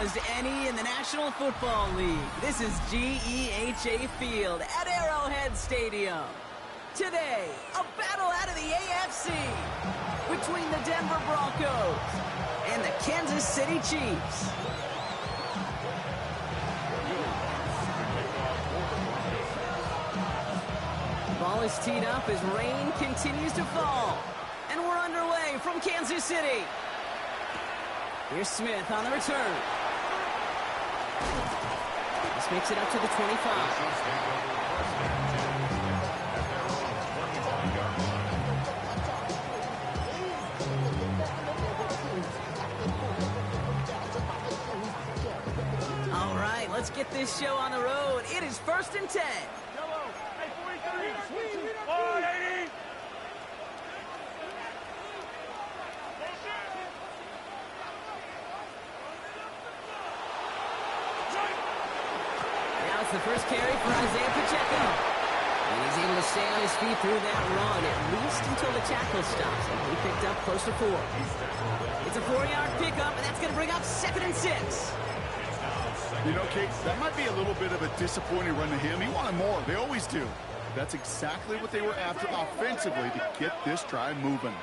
as any in the National Football League. This is GEHA Field at Arrowhead Stadium. Today, a battle out of the AFC between the Denver Broncos and the Kansas City Chiefs. Ball is teed up as rain continues to fall. And we're underway from Kansas City. Here's Smith on the return. This makes it up to the 25. All right, let's get this show on the road. It is 1st and 10. Now it's the first carry for Isaiah Pacheco. And he's able to stay on his feet through that run, at least until the tackle stops. And he picked up close to 4. It's a 4-yard pickup, and that's going to bring up 2nd and 6. You know, Kate, that might be a little bit of a disappointing run to him. He wanted more. They always do. That's exactly what they were after offensively to get this drive moving.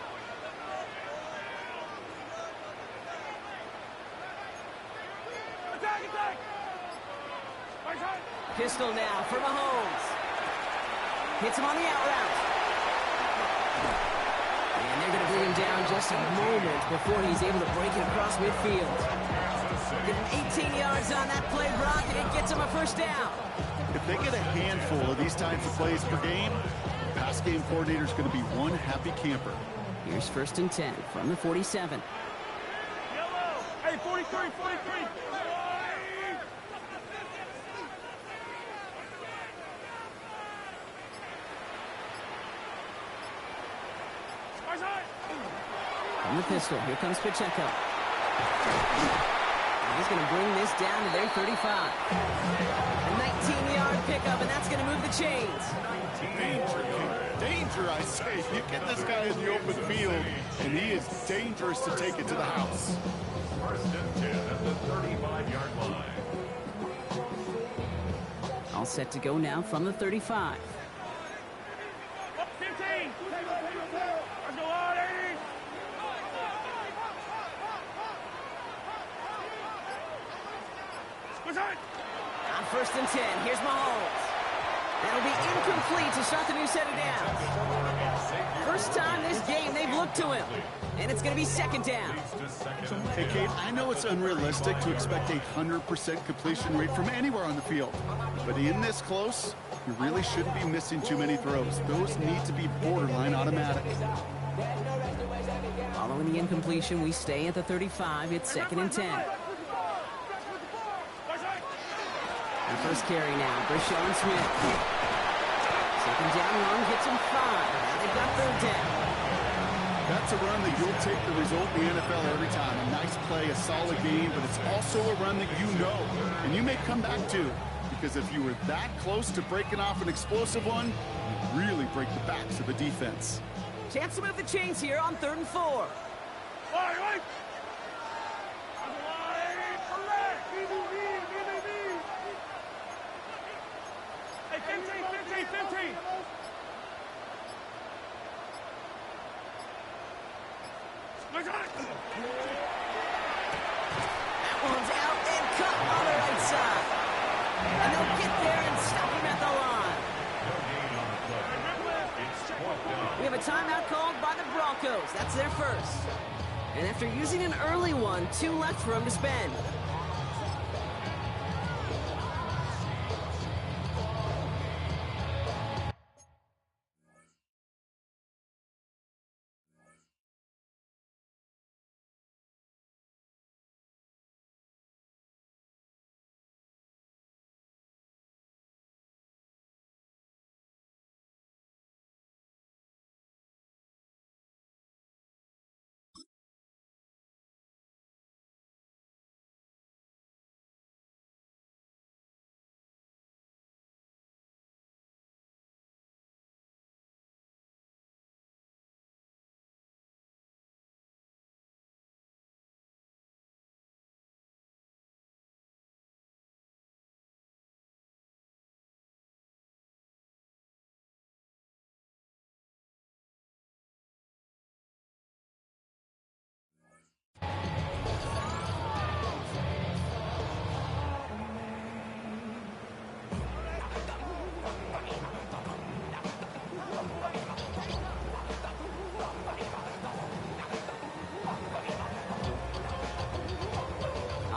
Pistol now for Mahomes. Hits him on the out route. And they're going to bring him down just a moment before he's able to break it across midfield. Getting 18 yards on that play, Brock, and it gets him a 1st down. If they get a handful of these types of plays per game, the pass game coordinator is going to be one happy camper. Here's 1st and 10 from the 47. Hey, 43, 43. From the pistol, here comes Pacheco. And he's going to bring this down to their 35. A 19-yard pickup, and that's going to move the chains. Danger, I say. You get this guy in the open field, and he is dangerous to take it to the house. 1st and 10 at the 35-yard line. All set to go now from the 35. 15. Let's go on, 80. On 1st and 10, here's Mahomes. That'll be incomplete to start the new set of downs. First time this game they've looked to him. And it's going to be 2nd down. Hey, Kate, I know it's unrealistic to expect a 100% completion rate from anywhere on the field. But in this close, you really shouldn't be missing too many throws. Those need to be borderline automatic. Following the incompletion, we stay at the 35. It's 2nd and 10. The first carry now, Brashon Smith. 2nd down run gets him 5. Now they've got 3rd down. That's a run that you'll take the result in the NFL every time. A nice play, a solid game, but it's also a run that you know, and you may come back to. Because if you were that close to breaking off an explosive one, you really break the backs of a defense. Chance to move the chains here on 3rd and 4. Hey, 15, 15, 15. That one's out and cut on the right side. And they'll get there and stop him at the line. We have a timeout called by the Broncos. That's their 1st. And after using an early one, 2 left for him to spend.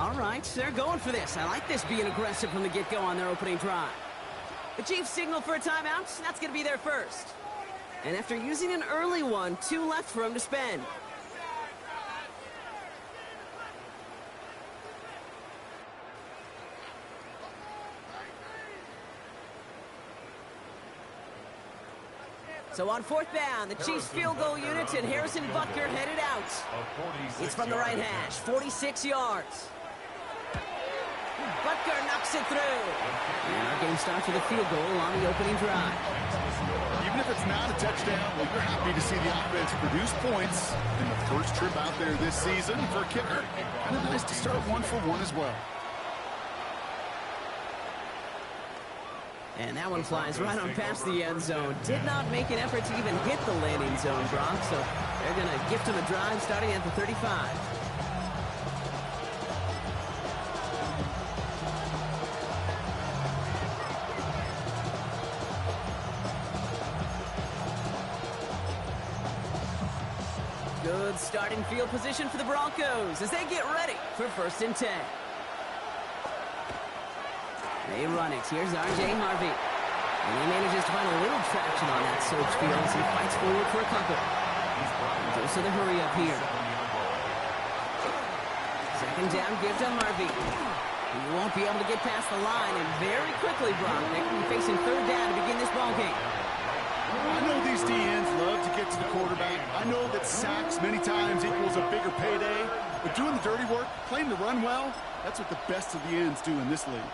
All right, they're going for this. I like this being aggressive from the get-go on their opening drive. The Chiefs signal for a timeout. That's going to be their first. And after using an early one, 2 left for them to spend. So on 4th down, the Chiefs field goal unit and Harrison Butker headed out. It's from the right hash, 46 yards. Butker knocks it through. And our game starts with a field goal on the opening drive. Even if it's not a touchdown, well, you're happy to see the offense produce points in the first trip out there this season for a kicker. Kind of nice to start 1 for 1 as well. And that one flies right on past the end zone. Did not make an effort to even hit the landing zone, Brock. So they're going to gift him a drive starting at the 35. Good starting field position for the Broncos as they get ready for 1st and 10. They run it. Here's R.J. Harvey. And he manages to find a little traction on that search field as he fights forward for a couple. Goes to the hurry up here. 2nd down, give to Harvey. He won't be able to get past the line, and very quickly, Brock, they will be facing 3rd down to begin this ball game. I know these DNs love to get to the quarterback. I know that sacks many times equals a bigger payday. But doing the dirty work, playing the run well, that's what the best of the ends do in this league.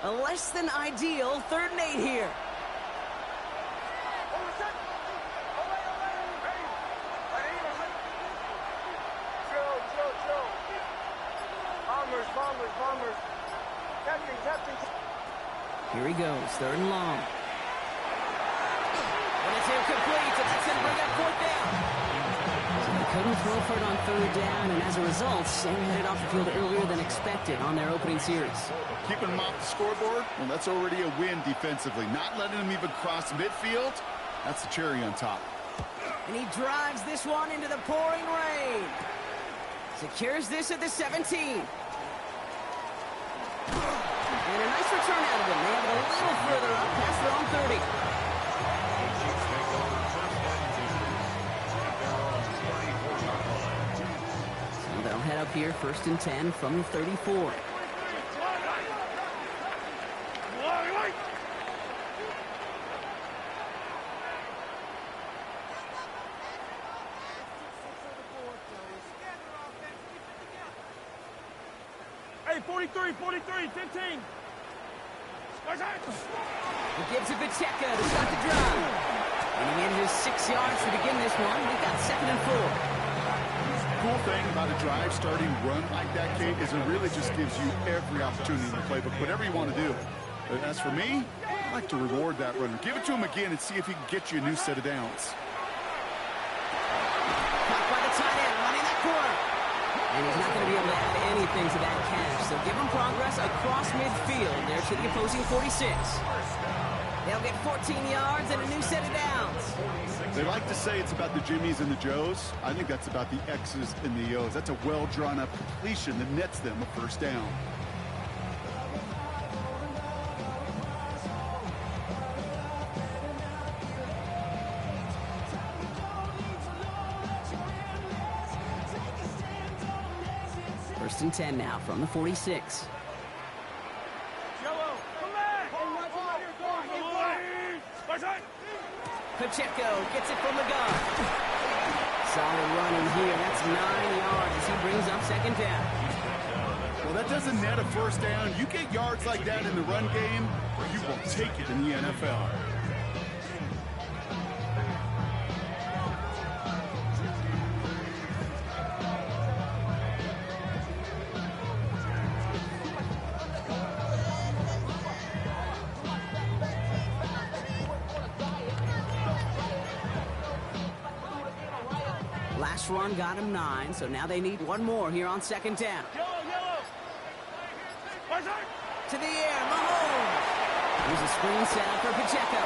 A less than ideal 3rd and 8 here. Bombers. Captain. Here he goes, 3rd and long. And it's incomplete, so that's going to bring up 4th down. So they couldn't throw for it on 3rd down, and as a result, Sam headed off the field earlier than expected on their opening series. Keeping them off the scoreboard, well, that's already a win defensively. Not letting them even cross midfield, that's the cherry on top. And he drives this one into the pouring rain. Secures this at the 17. And a nice return out of him. They have it a little further up past their own 30. So they'll head up here, 1st and 10 from the 34. Hey, 43, 15. He gives it Pacheco to start the drive. And he manages 6 yards to begin this one. We've got 2nd and 4. Cool thing about a drive starting run like that, Kate, is it really just gives you every opportunity in the playbook, whatever you want to do. As for me, I like to reward that runner. Give it to him again and see if he can get you a new set of downs. Caught by the tight end, running that corner. And he's not going to be able to add anything to that catch. So give him progress across midfield there to the opposing 46. They'll get 14 yards and a new set of downs. They like to say it's about the Jimmies and the Joes. I think that's about the X's and the O's. That's a well-drawn-up completion that nets them a 1st down. First and 10 now from the 46. Pacheco gets it from the gun. Solid running here. That's 9 yards as he brings up 2nd down. Well, that doesn't net a 1st down. You get yards like that in the run game, you will take it in the NFL. Last run got him 9, so now they need one more here on 2nd down. Yellow. To the air, Mahomes. Here's a screen set up for Pacheco.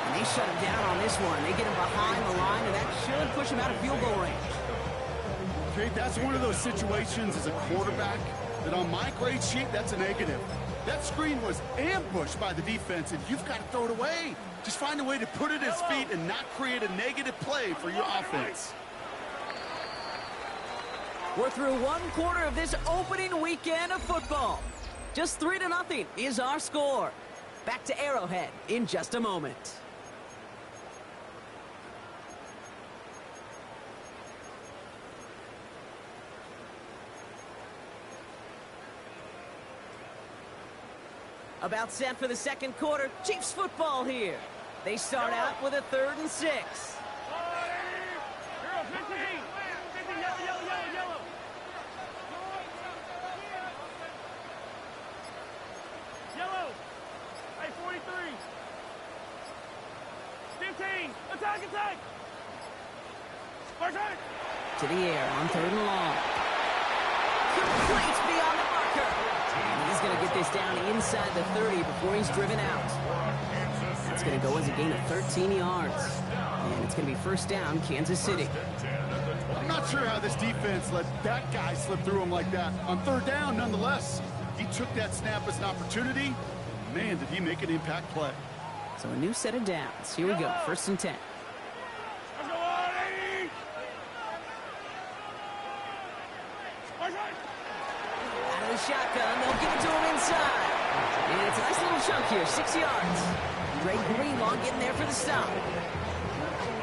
And they shut him down on this one. They get him behind the line, and that should push him out of field goal range. Okay, that's one of those situations as a quarterback that on my grade sheet, that's a negative. That screen was ambushed by the defense, and you've got to throw it away. Just find a way to put it at his feet and not create a negative play for your offense. We're through one quarter of this opening weekend of football. Just 3-0 is our score. Back to Arrowhead in just a moment. About set for the second quarter. Chiefs football here. They start out with a 3rd and 6. Hero, 15. 15, yellow. Yellow. Hey, 43. 15. Attack. Attack. To the air on 3rd and long. Complete beyond the marker. And he's going to get this down inside the 30 before he's driven out. That's going to go as a gain of 13 yards. And it's going to be first down, Kansas City. I'm not sure how this defense let that guy slip through him like that. On 3rd down, nonetheless, he took that snap as an opportunity. Man, did he make an impact play. So a new set of downs. Here we go, 1st and 10. Let's go, Artie. Out of the shotgun, they'll give it to him inside. And it's a nice little chunk here, 6 yards. Greg Greenlaw getting there for the stop.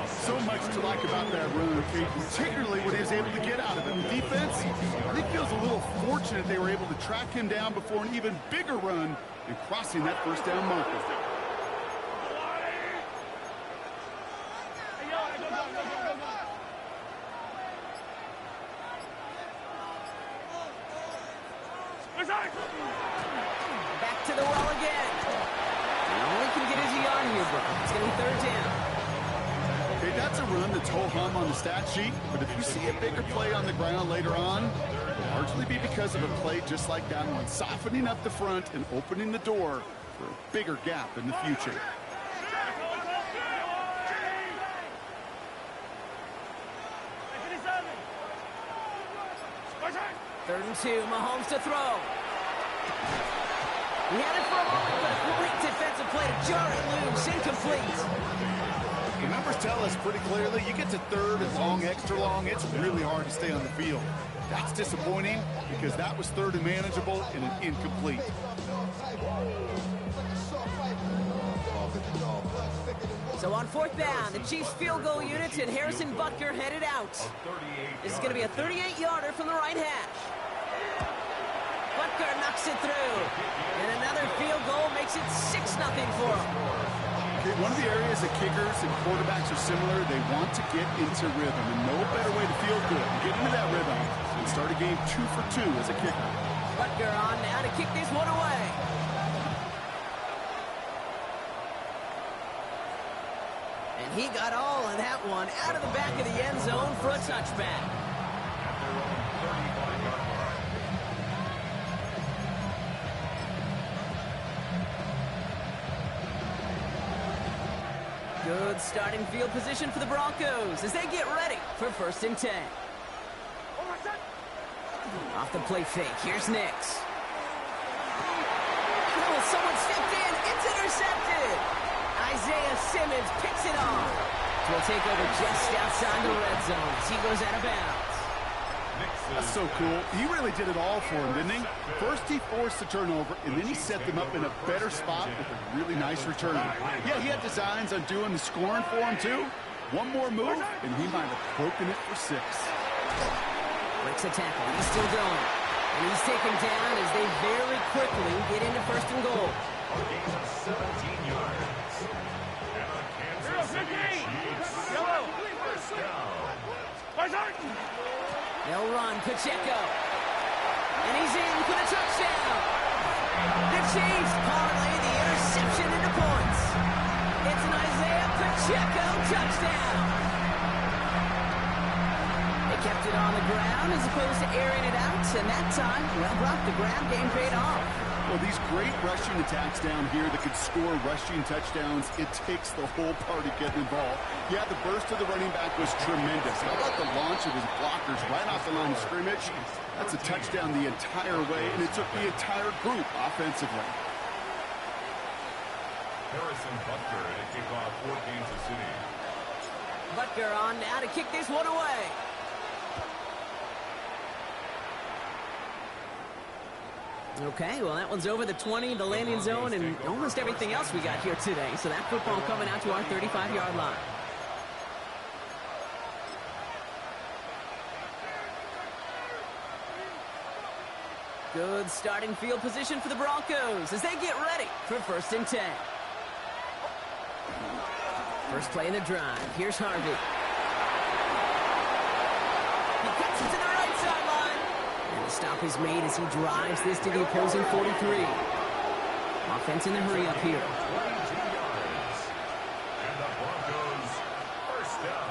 So much to like about that run, okay? Particularly when he was able to get out of it. The defense, I think, feels a little fortunate they were able to track him down before an even bigger run and crossing that first down marker. Back to the well again. He only can get his yard here, bro. It's going to be 3rd down. Okay, that's a run that's ho-hum on the stat sheet, but if you see a bigger play on the ground later on, it'll largely be because of a play just like that one, softening up the front and opening the door for a bigger gap in the future. Third and 2, Mahomes to throw. He had it for a moment, but a great defensive play to jar it loose, incomplete. The numbers tell us pretty clearly, you get to 3rd and long, extra long, it's really hard to stay on the field. That's disappointing because that was 3rd and manageable and an incomplete. So on 4th down, the Chiefs field goal units and Harrison Butker headed out. This is going to be a 38-yarder from the right hash. Butker knocks it through. And another field goal makes it 6-0 for him. Okay, one of the areas that kickers and quarterbacks are similar, they want to get into rhythm. And no better way to feel good and get into that rhythm than start a game 2 for 2 as a kicker. Butker on now to kick this one away. And he got all of that one out of the back of the end zone for a touchback. Good starting field position for the Broncos as they get ready for 1st and 10. Off the play fake, here's Nix. Oh, someone stepped in, it's intercepted. Isaiah Simmons picks it off. We'll take over just outside the red zone as he goes out of bounds. That's so cool. He really did it all for him, didn't he? First he forced the turnover, and then he set them up in a better spot with a really nice return. Yeah, he had designs on doing the scoring for him, too. One more move, and he might have broken it for 6. Breaks a tackle. He's still going. And he's taken down as they very quickly get into 1st and goal. Gain of 17 yards. And a Kansas City Chiefs. Yellow. First down. They'll run Pacheco. And he's in for the touchdown. The Chiefs parlay the interception into points. It's an Isaiah Pacheco touchdown. They kept it on the ground as opposed to airing it out. And that time, well, Brock, the ground game paid off. Well, these great rushing attacks down here that could score rushing touchdowns, it takes the whole party getting involved. Yeah, the burst of the running back was tremendous. How about the launch of his blockers right off the line of scrimmage? That's a touchdown the entire way, and it took the entire group offensively. Harrison Butker to kick off for Kansas City. Butker on now to kick this one away. Okay, well, that one's over the 20, the landing zone, and almost everything else we got here today. So that football coming out to our 35-yard line. Good starting field position for the Broncos as they get ready for 1st and 10. First play in the drive. Here's Harvey. He cuts it to the right sideline. And the stop is made as he drives this to the opposing 43. Offense in the hurry up here. 22 yards. And the Broncos first down.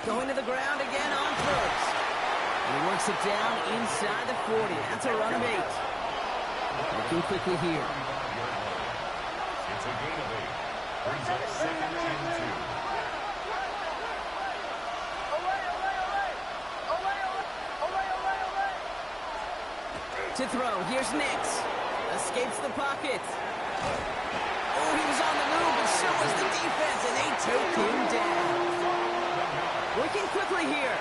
Going to the ground again on first. And he works it down inside the 40. That's a run of 8. Looking quickly here. It's a gain of 8. Brings up 2nd and 2. To throw, here's Nix. Escapes the pocket. Oh, he was on the move, but so was the defense, and they took him down. Working quickly here.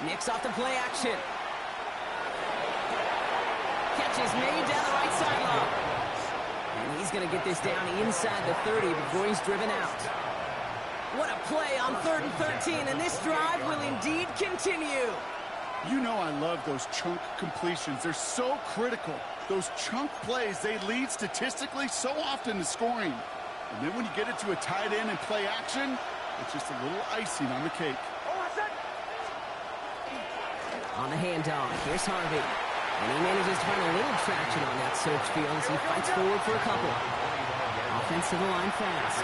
Nix off the play action. Catch is made down the right sideline. And he's going to get this down inside the 30 before he's driven out. What a play on 3rd and 13, and this drive will indeed continue. You know I love those chunk completions. They're so critical. Those chunk plays, they lead statistically so often to scoring. And then when you get it to a tight end and play action, it's just a little icing on the cake. On the handoff, here's Harvey. And he manages to find a little traction on that search field as he fights forward for a couple. Offense to the line fast.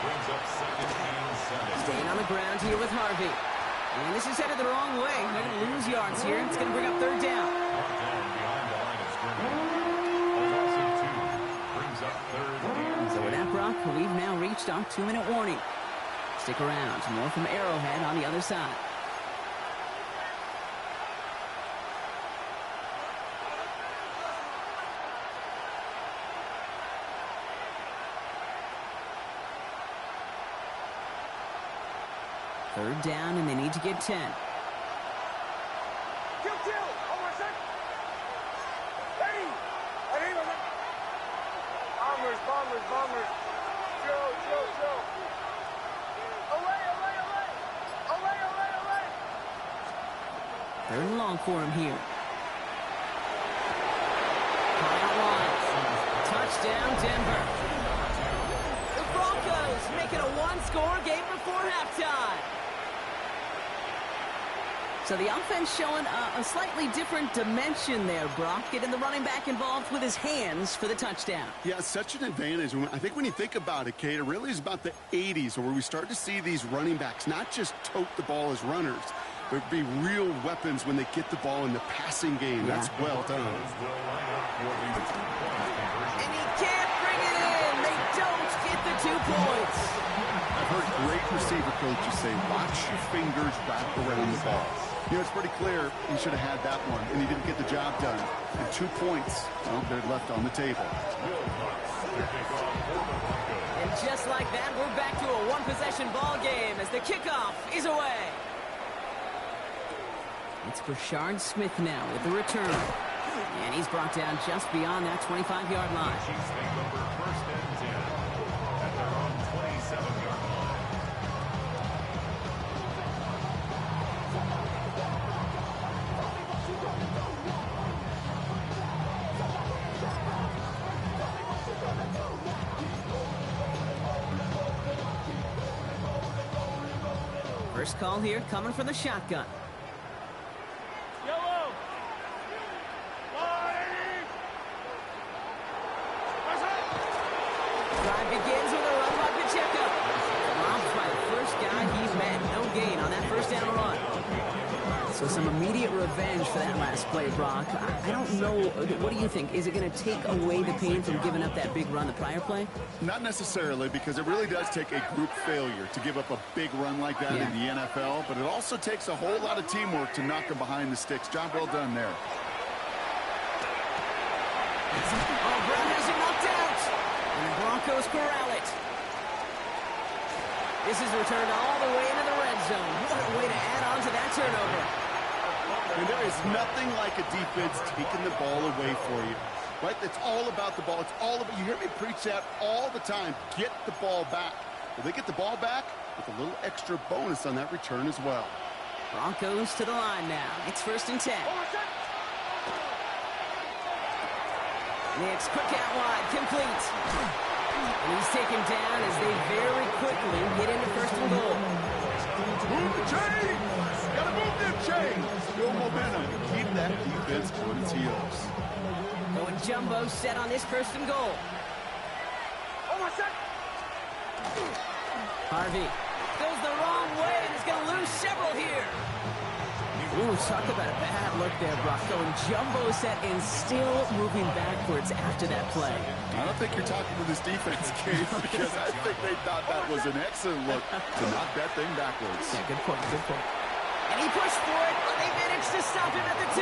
Brings up 2nd and 7. Staying on the ground here with Harvey. And this is headed the wrong way. They're going to lose yards here. It's going to bring up 3rd down. Brought down behind the line of scrimmage. A loss of 2. Brings up 3rd and 10. So with that, Brock, we've now reached our 2-minute warning. Stick around. More from Arrowhead on the other side. Third down, and they need to get 10. Bombers. Joe. Away. 3rd and long for him here. High out wide. Touchdown, Denver. The Broncos make it a 1-score game before halftime. So the offense showing a slightly different dimension there, Brock. Getting the running back involved with his hands for the touchdoad. Yeah, such an advantage. I think when you think about it, Kate, it really is about the 80s where we start to see these running backs not just tote the ball as runners, but be real weapons when they get the ball in the passing game. Yeah. That's well done. And he can't bring it in. They don't get the 2 points. I've heard great receiver coaches say, watch your fingers wrap around the ball. You know, it's pretty clear he should have had that one, and he didn't get the job done. And 2 points, well, they're left on the table. And just like that, we're back to a 1-possession ball game as the kickoff is away. It's Brashard Smith now with the return. And he's brought down just beyond that 25-yard line. Chiefs take over 1st and 10 at their own 27-yard line. First call here coming from the shotgun. Yellow. Drive begins with a run by Pacheco. Robbed by the first guy he's met. No gain on So some immediate revenge for that last play, Brock. I don't know. What do you think? Is it going to take away the pain from giving up that big run the prior play? Not necessarily, because it really does take a group failure to give up a big run like that in the NFL, but it also takes a whole lot of teamwork to knock them behind the sticks. Job well done there. Oh, Brown has him knocked out. And the Broncos corral it. This is returned all the way into the red zone. What a way to add on to that turnover. And there is nothing like a defense taking the ball away for you. Right? It's all about the ball. It's all about, you hear me preach that all the time. Get the ball back. Well, they get the ball back with a little extra bonus on that return as well. Broncos to the line now. It's 1st and 10. Next, quick out wide, complete. And he's taken down as they very quickly get into 1st and goal. Move the chains! Gotta move them chains! Build momentum. Keep that defense on its heels. Going jumbo set on this 1st and goal. Harvey goes the wrong way and is going to lose several here. Ooh, talk about a bad look there, Brock. Going jumbo set and still moving backwards after that play. I don't think you're talking to this defense, Case, because I think they thought that was an excellent look to knock that thing backwards. Yeah, good point, good point. And he pushed for it, but they managed to stop him at the 2.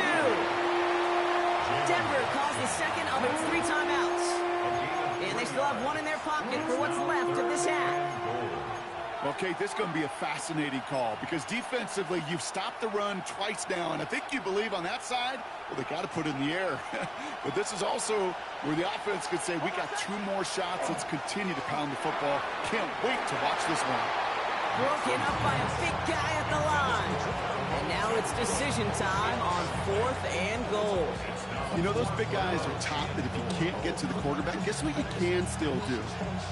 Denver calls the second of its 3 timeouts. And they still have 1 in their pocket for what's left of this half. Okay, this is going to be a fascinating call because defensively, you've stopped the run twice now, and I think you believe on that side, well, they got to put it in the air. But this is also where the offense could say, we got 2 more shots. Let's continue to pound the football. Can't wait to watch this one. Broken up by a big guy at the line. And now it's decision time on 4th and goal. You know, those big guys are taught that if you can't get to the quarterback, guess what you can still do?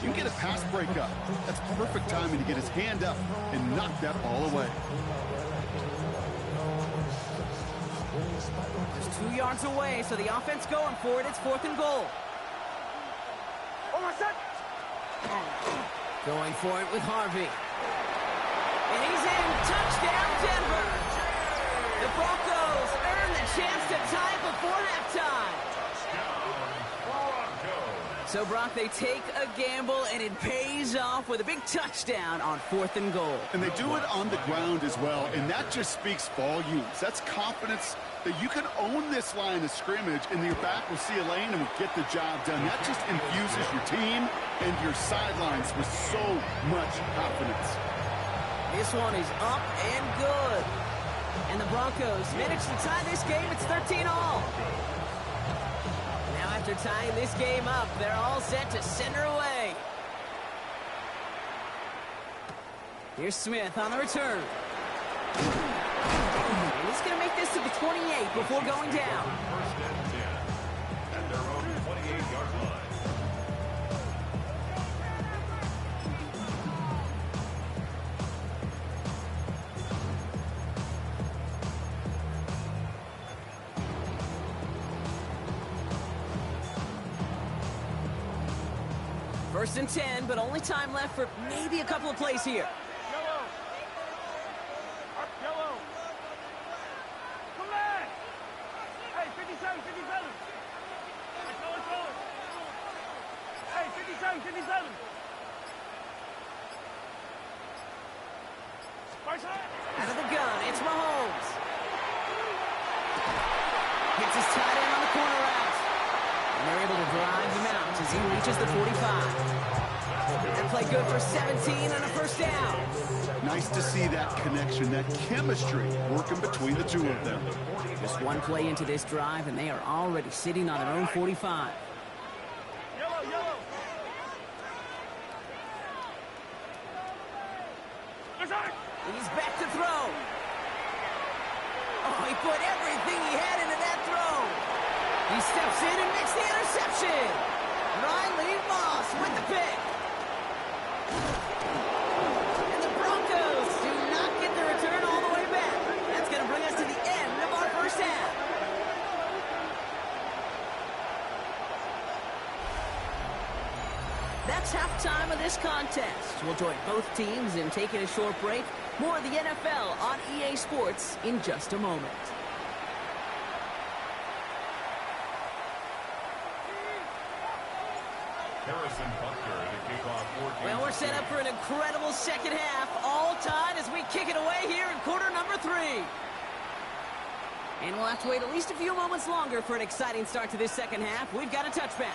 You can get a pass breakup. That's perfect timing to get his hand up and knock that ball away. Just 2 yards away, so the offense going for it. It's 4th and goal. Going for it with Harvey. And he's in. Touchdown, Denver. The Broncos earn the chance to tie it before halftime. So, Brock, they take a gamble, and it pays off with a big touchdown on 4th and goal. And they do it on the ground as well, and that just speaks volumes. That's confidence that you can own this line of scrimmage, and your back will see a lane and will get the job done. That just infuses your team and your sidelines with so much confidence. This one is up and good. And the Broncos manage to tie this game. It's 13-all. Now after tying this game up, they're all set to send her away. Here's Smith on the return. And he's going to make this to the 28 before going down. 1st and 10 at their own 28-yard line. First and 10, but only time left for maybe a couple of plays here. Yellow. Yellow. Come back. Hey, 57, 57. Let's go. Hey, 57, 57. Out of the gun, it's Mahomes. Hits his tight end on the corner route. And they're able to drive him out as he reaches the 45. That play good for 17 and a 1st down. Nice to see that connection, that chemistry working between the 2 of them. Just 1 play into this drive, and they are already sitting on their own 45. Yellow. He's back to throw. Oh, he put everything he had into that throw. He steps in and makes the interception. Riley Moss with the pick. And the Broncos do not get the return all the way back. That's going to bring us to the end of our 1st half. That's halftime of this contest. We'll join both teams in taking a short break. More of the NFL on EA Sports in just a moment. Well, we're set up for an incredible second half. All tied as we kick it away here in quarter number 3. And we'll have to wait at least a few moments longer for an exciting start to this second half. We've got a touchback.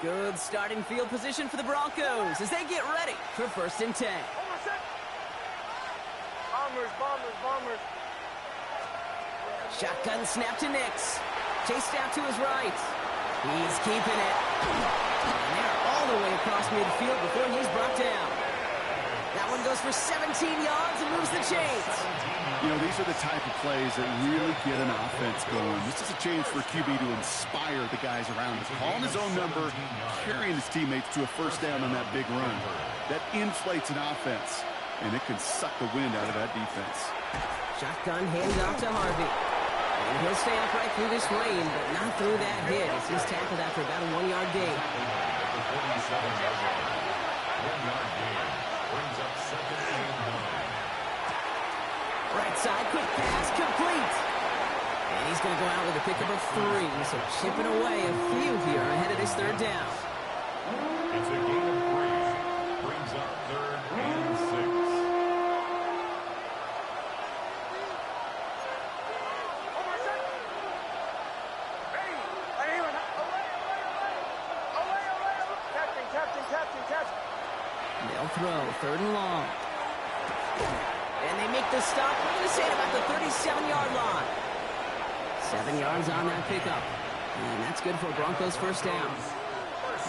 Good starting field position for the Broncos as they get ready for 1st and 10. Bombers. Shotgun snap to Nix. Chased out to his right. He's keeping it. And they're all the way across midfield before he's brought down. That one goes for 17 yards and moves the chains. You know, these are the type of plays that really get an offense going. This is a chance for QB to inspire the guys around him. Calling his own number, carrying his teammates to a 1st down on that big run. That inflates an offense, and it can suck the wind out of that defense. Shotgun handoff to Harvey. And he'll stay upright through this rain, but not through that hit as he's tackled after about a 1-yard gain. Right side, quick pass, complete. And he's going to go out with a pickup of 3, so chipping away a few here ahead of this 3rd down. It's a gain of 3. Brings up 3rd and 6. They'll throw 3rd and long. And they make the stop. We're going to say it about the 37-yard line. 7 yards on that pickup. And that's good for Broncos 1st down.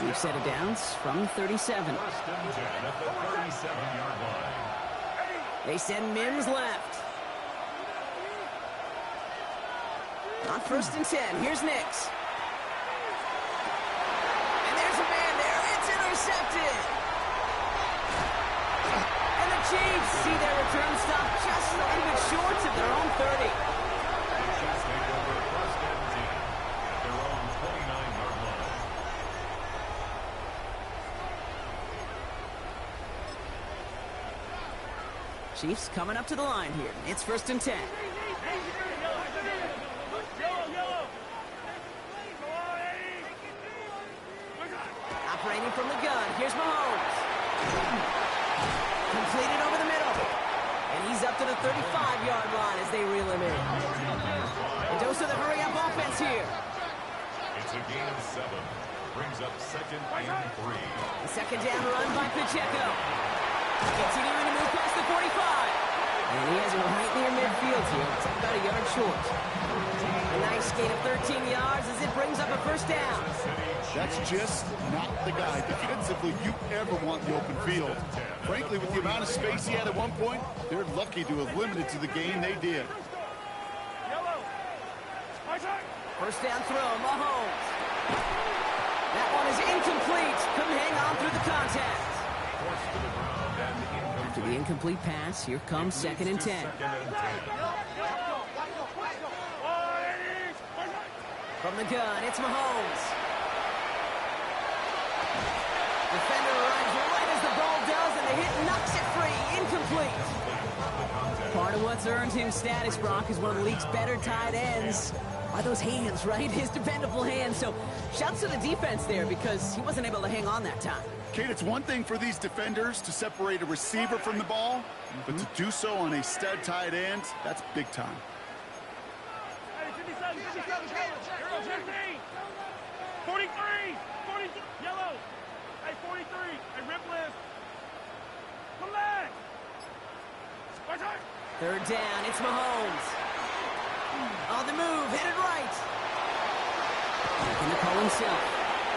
We've set it downs from 37. 1st and 10 at the 37-yard line. They send Mims left. On 1st and 10, here's Nix. And there's a man there. It's intercepted. And the Chiefs see their return stop just a little bit short of their own 30. Chiefs take over 1st and 10 at their own 29-yard line. Chiefs coming up to the line here. It's 1st and 10. Operating from the gun. Here's Mahomes. Completed over the middle. And he's up to the 35-yard line as they reel him in. And dose of the hurry-up offense here. It's a gain of 7. Brings up 2nd and 3. The 2nd down run by Pacheco. Continuing to move past the 45. And he has it right near midfield here. It's about a yard short. A nice gain of 13 yards as it brings up a 1st down. That's just not the guy defensively you ever want in the open field. Frankly, with the amount of space he had at one point, they're lucky to have limited to the gain they did. 1st down throw, Mahomes. That one is incomplete. Couldn't hang on through the contact. After the incomplete pass, here comes 2nd and 10. From the gun, it's Mahomes. Defender arrives right as the ball does, and the hit knocks it free. Incomplete. Part of what's earned him status, Brock, is one of the league's better tight ends. Are those hands, right? His dependable hands. So shouts to the defense there because he wasn't able to hang on that time. Kate, it's one thing for these defenders to separate a receiver from the ball, but to do so on a stud tight end, that's big time. Hey, 57, 43, yellow. Hey, 43, hey, rip lift. Come back. 3rd down, it's Mahomes. On the move, headed right. Making the call himself.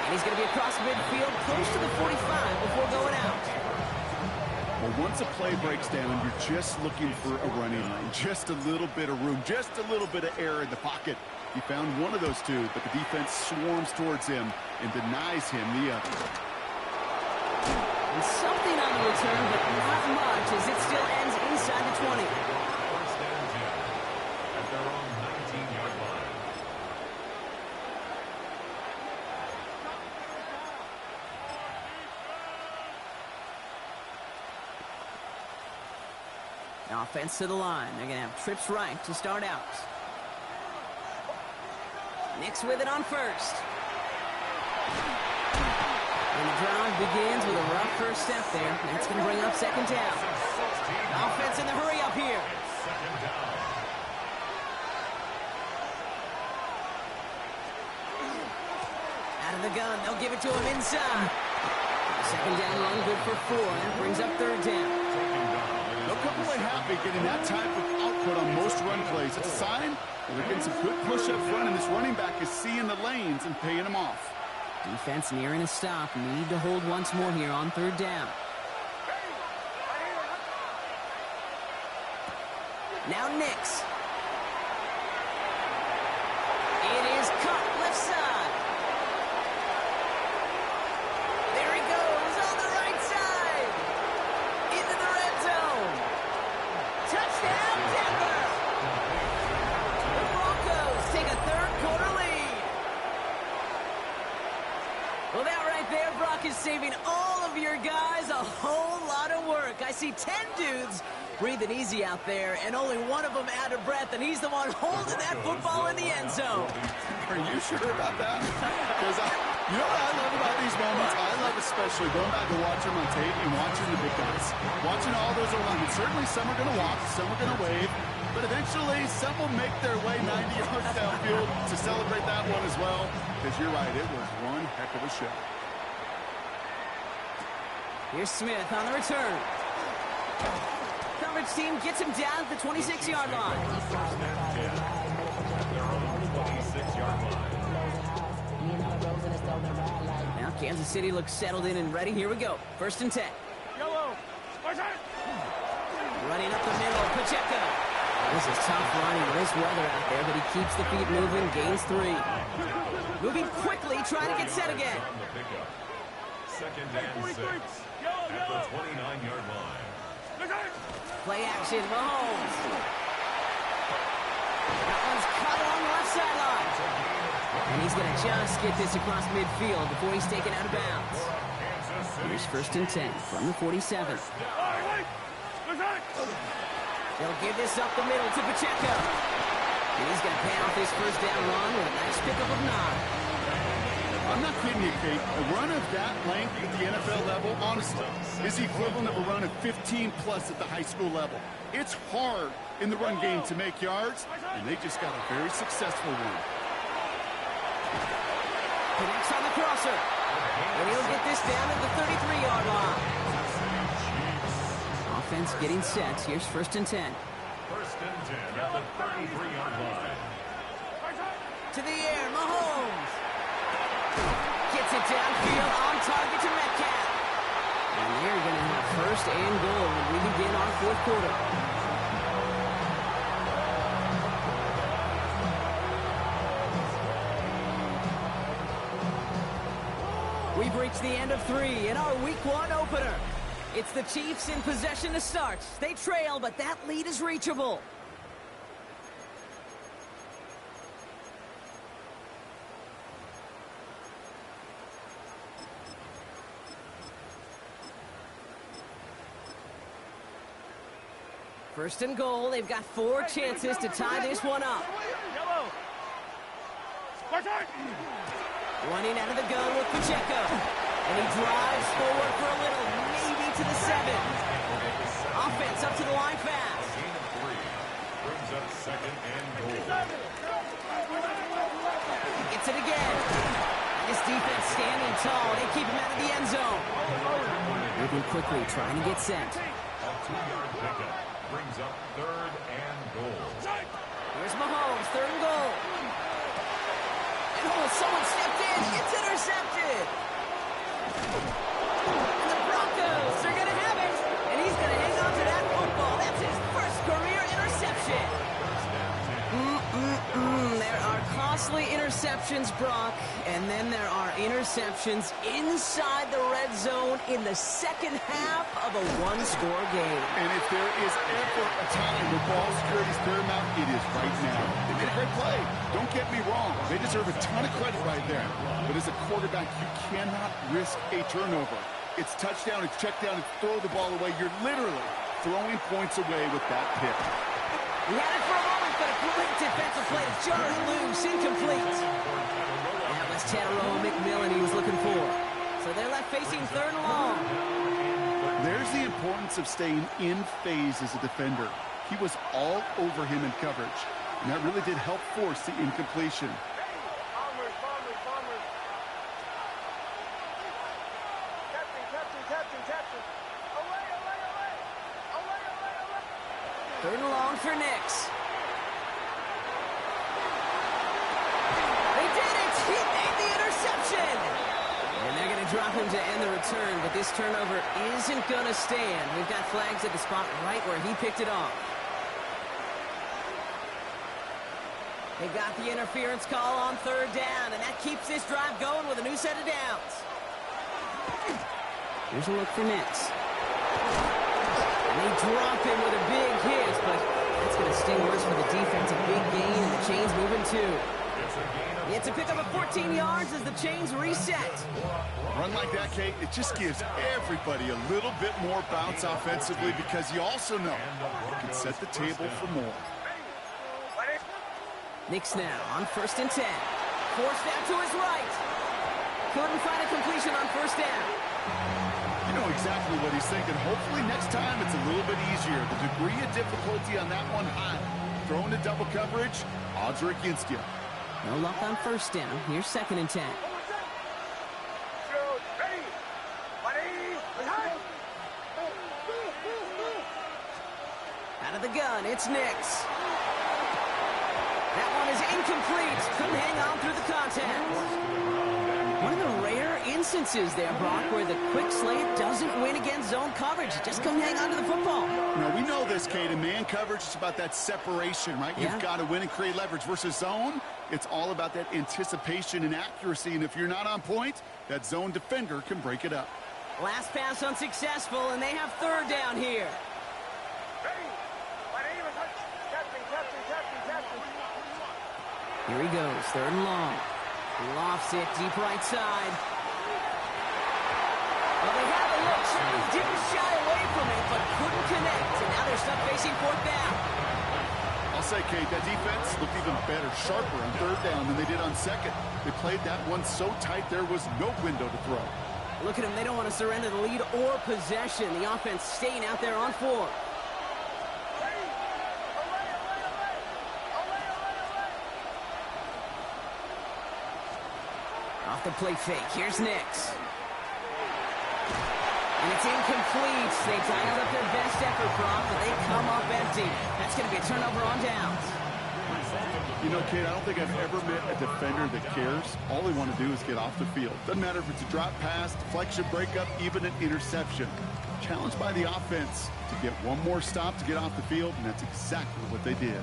And he's going to be across midfield, close to the 45 before going out. Well, once a play breaks down, you're just looking for a running lane. Just a little bit of room, just a little bit of air in the pocket. He found one of those two, but the defense swarms towards him and denies him the other. And something on the return, but not much, as it still ends inside the 20. 1st and 10 at their own 19-yard line. Offense to the line. They're going to have trips right to start out. Nix with it on first. And the drive begins with a rough first step there. That's going to bring up second down. Offense in the hurry up here. Out of the gun. They'll give it to him inside. Second down run good for 4. That brings up third down. They'll come away happy getting that type of output on most run plays. It's a sign that they're getting some good push up front, and this running back is seeing the lanes and paying them off. Defense nearing a stop. Need to hold once more here on third down. Now Nix. It is cut left side. There he goes on the right side. Into the red zone. Touchdown, Denver. The Broncos take a third quarter lead. Well, that right there, Brock, is saving all of your guys a whole lot of work. I see 10 dudes breathing easy out there, and only one of them out of breath, and he's the one holding that football in the end zone. Are you sure about that? Because you know what I love about these moments? I love especially going back and watching on tape and watching the big guys. Watching all those alignment. Certainly some are going to walk, some are going to wave, but eventually some will make their way 90 yards downfield to celebrate that one as well. Because you're right, it was one heck of a show. Here's Smith on the return. Coverage team gets him down at the 26-yard line. Now Kansas City looks settled in and ready. Here we go. First and 10. Yellow. Running up the middle, Pacheco. This is tough running with this weather out there, but he keeps the feet moving, gains 3. Moving quickly, trying to get set again. Second and 6 at the 29-yard line. Play action, Mahomes. That one's cut along the left sideline. And he's going to just get this across midfield before he's taken out of bounds. Here's first and 10 from the 47. They'll give this up the middle to Pacheco. And he's going to pay off his first down run with a nice pickup of 9. I'm not kidding you, Kate. A run of that length at the NFL level, honestly, is the equivalent of a run of 15-plus at the high school level. It's hard in the run game to make yards, and they just got a very successful one. Connects on the crosser. And he'll get this down to the 33-yard line. Offense getting set. Here's first and 10. First and 10 at the 33-yard line. To the air, Mahomes. Gets it downfield on target to Metcalf. And they're going to have first and goal when we begin our fourth quarter. We've reached the end of 3 in our Week 1 opener. It's the Chiefs in possession to start. They trail, but that lead is reachable. First and goal. They've got 4 chances to tie this one up. Running out of the gun with Pacheco. And he drives forward for a little, maybe to the 7. Offense up to the line fast. Gain of 3 brings up second and goal. Gets it again. This defense standing tall. They keep him out of the end zone. Moving quickly, trying to get set. A 2-yard pickup brings up third and goal. Here's Mahomes, third and goal. And someone stepped in. It's intercepted. And the Broncos are going to have it. And he's going to hang on to that football. That's his first career interception. There are costly interceptions, Brock. And then there are interceptions inside the red zone in the second half of a one-score game. And if there is ever a time where ball security is paramount, it is right now. They made a great play. Don't get me wrong. They deserve a ton of credit right there. But as a quarterback, you cannot risk a turnover. It's touchdown, it's check down, and throw the ball away. You're literally throwing points away with that pick. He had it for a moment, but a great defensive play. Jarred loose, incomplete. That was Tataroa McMillan he was looking for. So they're left facing third and long. There's the importance of staying in phase as a defender. He was all over him in coverage, and that really did help force the incompletion. Bombers, bombers, bombers. Captain, captain, captain, captain. Away, away, away. Away, away, away. Third and long for Nix. They did it! He made the interception! And they're going to drop him to end the return, but this turnover isn't going to stand. We've got flags at the spot right where he picked it off. They got the interference call on third down, and that keeps this drive going with a new set of downs. Here's a look for Nix. And they drop him with a big hit, but that's going to sting worse for the defense. A big gain, and the chain's moving too. It's a pickup of 14 yards as the chains reset. A run like that, Kate, it just gives everybody a little bit more bounce offensively because you also know it can set the table for more. Nix now on 1st and 10. Forced out to his right. Couldn't find a completion on first down. You know exactly what he's thinking. Hopefully next time it's a little bit easier. The degree of difficulty on that one high. Throwing to double coverage, odds are against you. No luck on first down. Here's 2nd and 10. Out of the gun, it's Nix. That one is incomplete. Couldn't hang on through the contact. One of the rare instances there, Brock, where the quick slant doesn't win against zone coverage. Just couldn't hang on to the football. Now, we know this, Kate. In man coverage, it's about that separation, right? Yeah. You've got to win and create leverage versus zone. It's all about that anticipation and accuracy, and if you're not on point, that zone defender can break it up. Last pass unsuccessful, and they have third down here. Here he goes, 3rd and long. Lofts it deep right side. Well, they have a look. Charlie didn't shy away from it, but couldn't connect, and now they're stuck facing 4th down. I'll say, Kate, that defense looked even better, sharper on 3rd down than they did on 2nd. They played that one so tight there was no window to throw. Look at them. They don't want to surrender the lead or possession. The offense staying out there on 4. Off the play fake. Here's Nix. And it's incomplete. They dialed up their best effort, Brock, but they come up empty. That's going to be a turnover on downs. You know, Kate, I don't think I've ever met a defender that cares. All they want to do is get off the field. Doesn't matter if it's a drop pass, deflection, breakup, even an interception. Challenged by the offense to get one more stop to get off the field, and that's exactly what they did.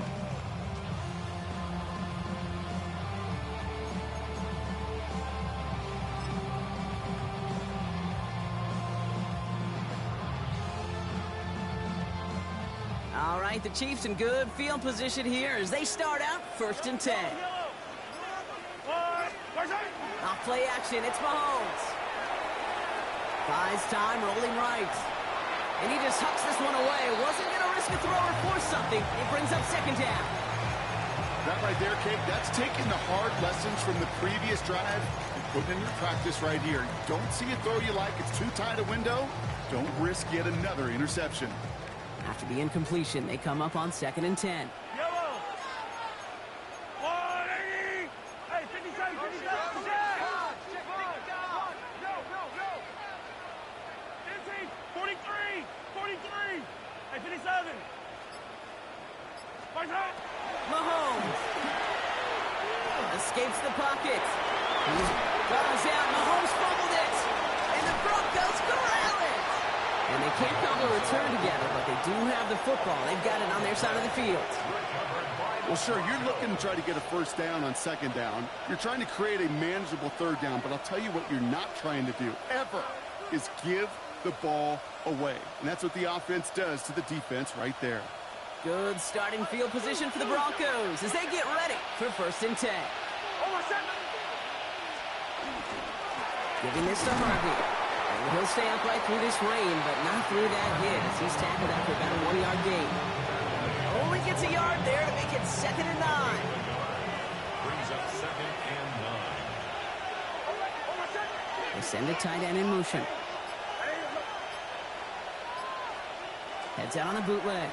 All right, the Chiefs in good field position here as they start out 1st and 10. Off play action, it's Mahomes. Buys time, rolling right. And he just hucks this one away. Wasn't going to risk a throw or force something. It brings up 2nd down. That right there, Kate, that's taking the hard lessons from the previous drive and putting in your practice right here. You don't see a throw you like, it's too tight a window. Don't risk yet another interception. After the incompletion, they come up on 2nd and 10. Yellow. 180. Hey, 57, 57. Go, go, go. 15, 43, 43. Hey, 57. Mahomes escapes the pocket. He's goes out. Mahomes fumbled it. And the Broncos corral it. And they can't cobble a return together, but they do have the football. They've got it on their side of the field. Well, sure, you're looking to try to get a 1st down on 2nd down. You're trying to create a manageable 3rd down, but I'll tell you what you're not trying to do, ever, is give the ball away. And that's what the offense does to the defense right there. Good starting field position for the Broncos as they get ready for 1st and 10. Giving this to Harvey. And he'll stay upright through this rain, but not through that hit as he's tackled after about a 1-yard gain. Only gets a yard there to make it 2nd and 9. Brings up 2nd and 9. They send a tight end in motion. Heads out on a bootleg.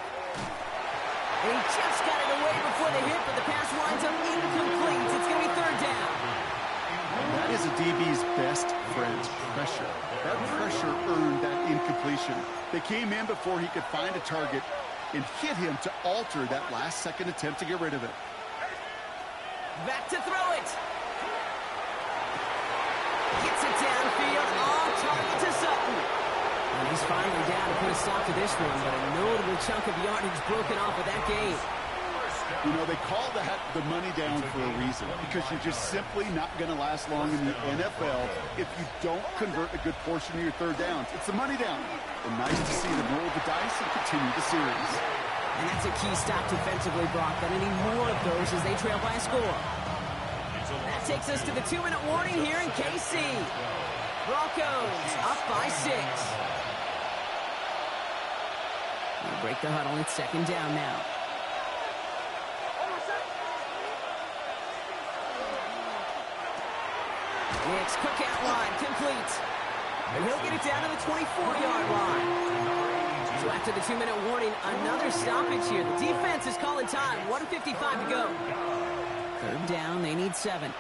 And he just got it away before the hit, but the pass winds up incomplete. It's going to be 3rd down. That is a DB's best friend, pressure. That pressure earned that incompletion. They came in before he could find a target and hit him to alter that last-second attempt to get rid of it. Back to throw it. Gets it downfield, on target to Sutton. And he's finally down to put a stop to this one, but a notable chunk of yardage broken off of that game. You know, they call that the money down for a reason, because you're just simply not going to last long in the NFL if you don't convert a good portion of your 3rd downs. It's the money down. And nice to see them roll the dice and continue the series. And that's a key stop defensively, Brock. But any more of those as they trail by a score. That takes us to the 2-minute warning here in KC. Broncos up by 6. They break the huddle. It's 2nd down now. Nick's cookout line complete. And he'll get it down to the 24-yard line. So after the 2-minute warning, another stoppage here. The defense is calling time. 1:55 to go. 3rd down, they need 7. And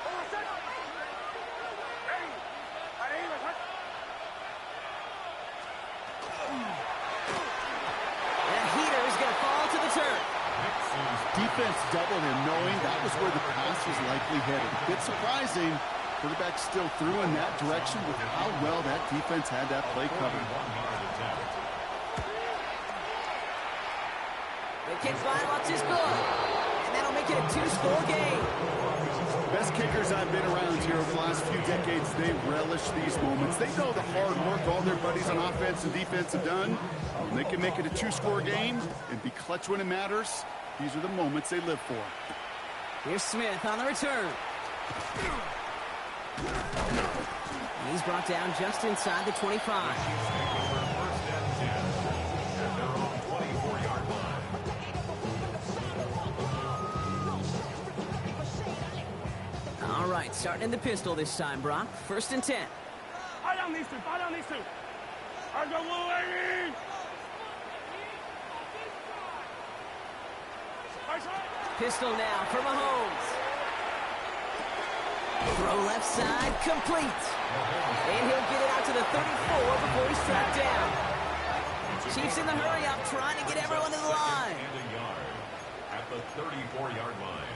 a heater is going to fall to the turf. Defense doubled him, knowing that was where the pass was likely headed. A bit surprising. Quarterback still threw in that direction with how well that defense had that play covered. The kick line ups is good. And that'll make it a 2-score game. Best kickers I've been around here over the last few decades, they relish these moments. They know the hard work all their buddies on offense and defense have done. When they can make it a 2-score game and be clutch when it matters, these are the moments they live for. Here's Smith on the return. He's brought down just inside the 25. All right, starting in the pistol this time, Brock. 1st and 10. Fire down these two. I go, little lady. Pistol now for Mahomes. Throw left side, complete. And he'll get it out to the 34 before he's tracked down. Chiefs in the hurry-up, trying to get everyone to the line. And a yard at the 34-yard line.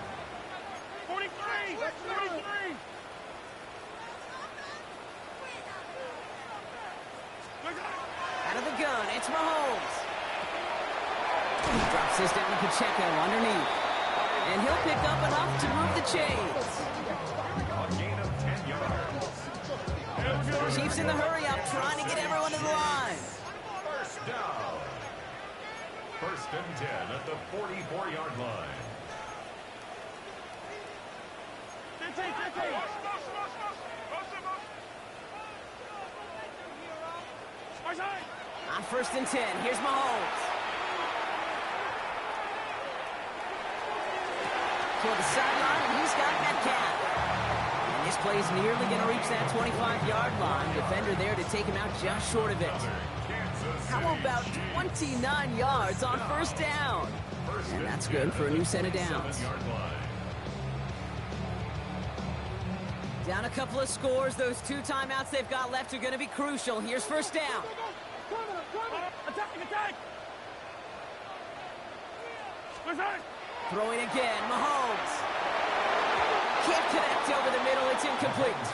43! That's 43! Out of the gun, it's Mahomes. He drops this down to Pacheco underneath. And he'll pick up enough to move the chains. A gain of 10 yards. Chiefs in the hurry-up, trying to get everyone to the line. First down. 1st and 10 at the 44-yard line. On 1st and 10, here's Mahomes. Toward the sideline, and he's got Metcalf. And this play is nearly going to reach that 25-yard line. Defender there to take him out just short of it. How about 29 yards on 1st down? And that's good for a new set of downs. Down a couple of scores. Those 2 timeouts they've got left are going to be crucial. Here's 1st down. Attack! Throwing again, Mahomes. Can't connect over the middle, it's incomplete.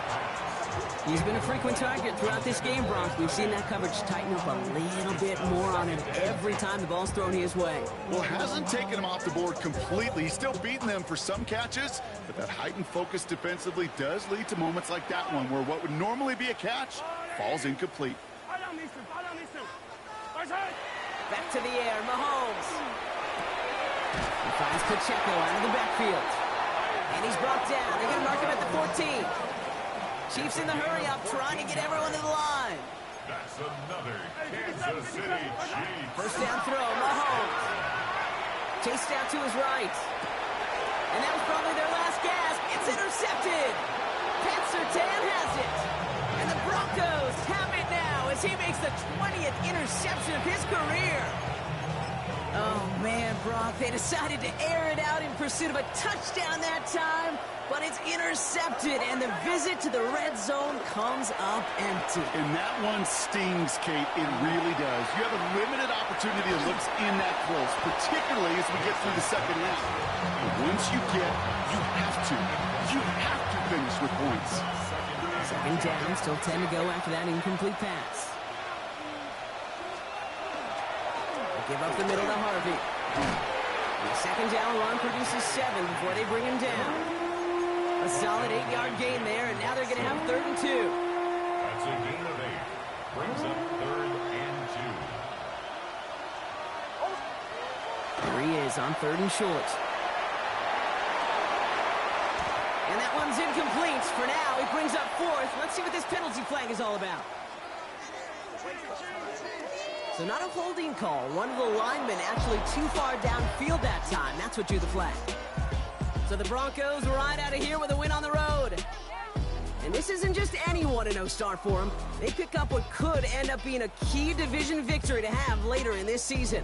He's been a frequent target throughout this game, Bronx. We've seen that coverage tighten up a little bit more on him every time the ball's thrown his way. Well, hasn't taken him off the board completely. He's still beating them for some catches, but that heightened focus defensively does lead to moments like that one where what would normally be a catch falls incomplete. Back to the air, Mahomes. He finds Pacheco out of the backfield. And he's brought down. They're going to mark him at the 14. Chiefs in the hurry-up, trying to get everyone to the line. That's another Kansas City Chiefs. First down throw, Mahomes. Chased out to his right. And that was probably their last gasp. It's intercepted. Pat Surtain has it. And the Broncos have it now as he makes the 20th interception of his career. Oh, man, Brock, they decided to air it out in pursuit of a touchdown that time, but it's intercepted, and the visit to the red zone comes up empty. And that one stings, Kate. It really does. You have a limited opportunity that looks in that close, particularly as we get through the second half. But once you have to finish with points. Second down, still 10 to go after that incomplete pass. Give up the middle to Harvey. And the second down run produces 7 before they bring him down. A solid 8-yard gain there, and now they're going to have 3rd and 2. That's a gain of 8. Brings up 3rd and 2. There he is on 3rd and short. And that one's incomplete. For now, he brings up 4th. Let's see what this penalty flag is all about. So not a holding call. One of the linemen actually too far downfield that time. That's what drew the flag. So the Broncos ride out of here with a win on the road. And this isn't just any 1-0 start for them. They pick up what could end up being a key division victory to have later in this season.